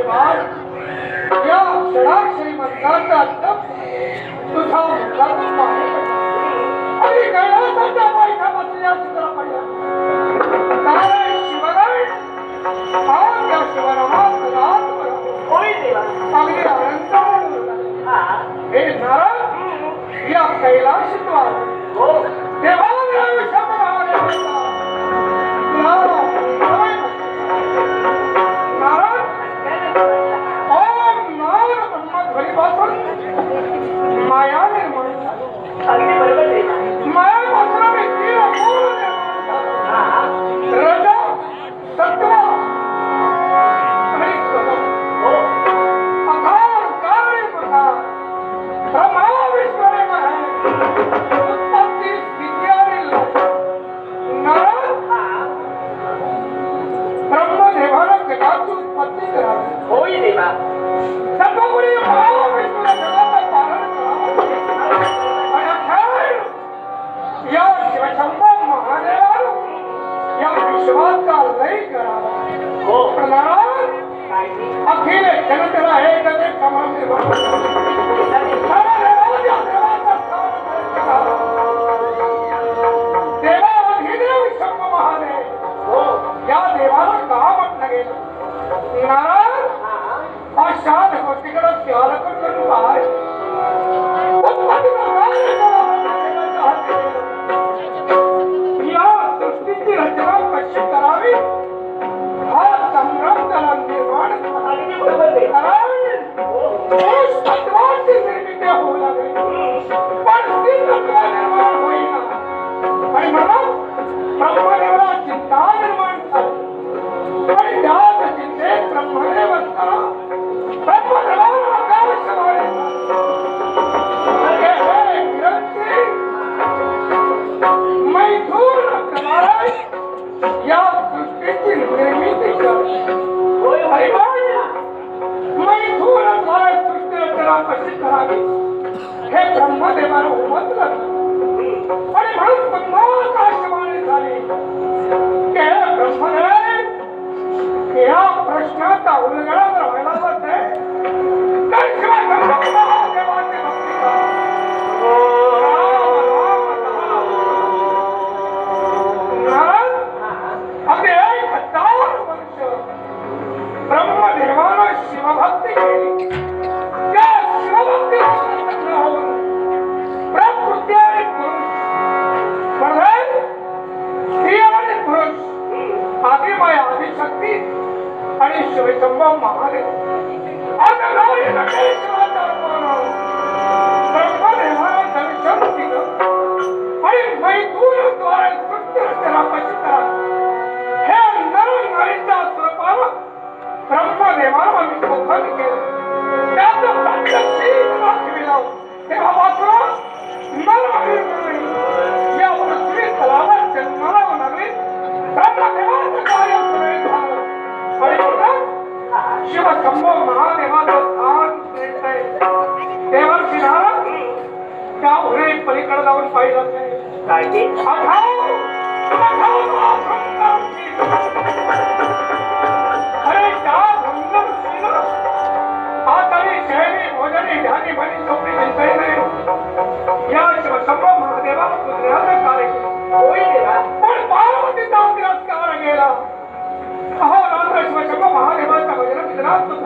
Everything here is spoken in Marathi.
देवाल या षडाक्षरी मंत्राचा जप तुझा मुखातून बाहेर पडला आणि कैलासाच्या पायथ्या बसलेल्या चित्रपटात नारायण शिवनारायण हा त्या शिवनामात रात होय देवा. अगदी अनंताने बोलला. हे नारायण या कैलासद्वार हो देवाला विषम महादेव माया निर्माण झाली. अगदी बरोबर देवा. मायापासून व्यक्ती अपूर्ण निर्माण झाला. रजा सत्व आणि तम हो अकाल काळे महा ब्रह्मा विश्वरे महे उत्पत्ती स्थिती आणि लय नारद ब्रह्मदेवानं जगाची उत्पत्ती करावी. होय देवा. सर्वगुणी महाविष्णूने जगाचं पालन करावं आणि अखेर या शिवशंभो महादेवानं या विश्वाचा लय करावा. हो नारायण काय ते? अखिल जनतेला हे कधी कमान निर्माण देवा अधिदेव शंभो महादेव हो या देवाला का म्हटलं गेलं? नारायण अशात गोष्टीकडे ध्यान करून पाहाय या सृष्टीची रचना कशी करावी हा संभ्रम त्याला निर्माण झाला. अगदी बरोबर देवा. नारायण पुरुष तत्वाची निर्मिती होऊ लागली पण ती तत्व निर्माण होईना आणि म्हणून ब्रह्मदेवाला चिंता निर्माण झाली आणि त्यात चिंतेत ब्रह्मदेव असताना ब्रह्मदेवाला आकाशवाणी अरे हे विरक्ती मैथून नारायण या सृष्टीची निर्मिती करते. होय होय. मैथून द्वारे सृष्टी रचना कशी करावी हे ब्रह्मदेवाला उमजलं आणि म्हणून पुन्हा आकाशवाणी झाली की हे ब्रह्मदेव या प्रश्नाचा उलगडा जर व्हायला जाते तर शिवाय महादेवाची भक्ती करा. नारायण अगदी 1000 वर्ष ब्रह्मदेवानं शिवभक्ती केली. त्या शिवभक्तीला प्रसन्न होऊन प्रकृती आणि पुरुष म्हणजे स्त्री आणि पुरुष आदिमाय आदिशक्ती आणि शिवशंभो महादेव अगदी नटेश्वराचा ब्रह्मदेवाला दर्शन दिलं आणि मैथूनद्वारे सृष्टी रचना कशी करावी हे नर नारीच्या स्वरूपाला ब्रह्मदेवाला विस्मोखन केलं. त्याचं प्रत्यक्षीत दाखविलं तेव्हा मात्र नर आणि नारी या पृथ्वी तलावर जन्माला लागली. ब्रह्मदेवाचं कार्य सुरळीत झालं आणि म्हणून शिवशंभो महादेवाचं स्थान मिळतंय. देवांची नारद त्या उरे पलीकडे जाऊन पाहिलं ते काय ते? अरे त्या भंगर ऋषीनं हाताने शहरी भोजनी ध्यानी भनी झोपडी म्हणताय नाही या शिवशंभो महादेवाला पुजण्याचं कार्य केलं. होय देवा. पण पार्वतीचा तिरस्कार केला. अहो रात्र शिवशंभो महादेवाच्या भजन विधानात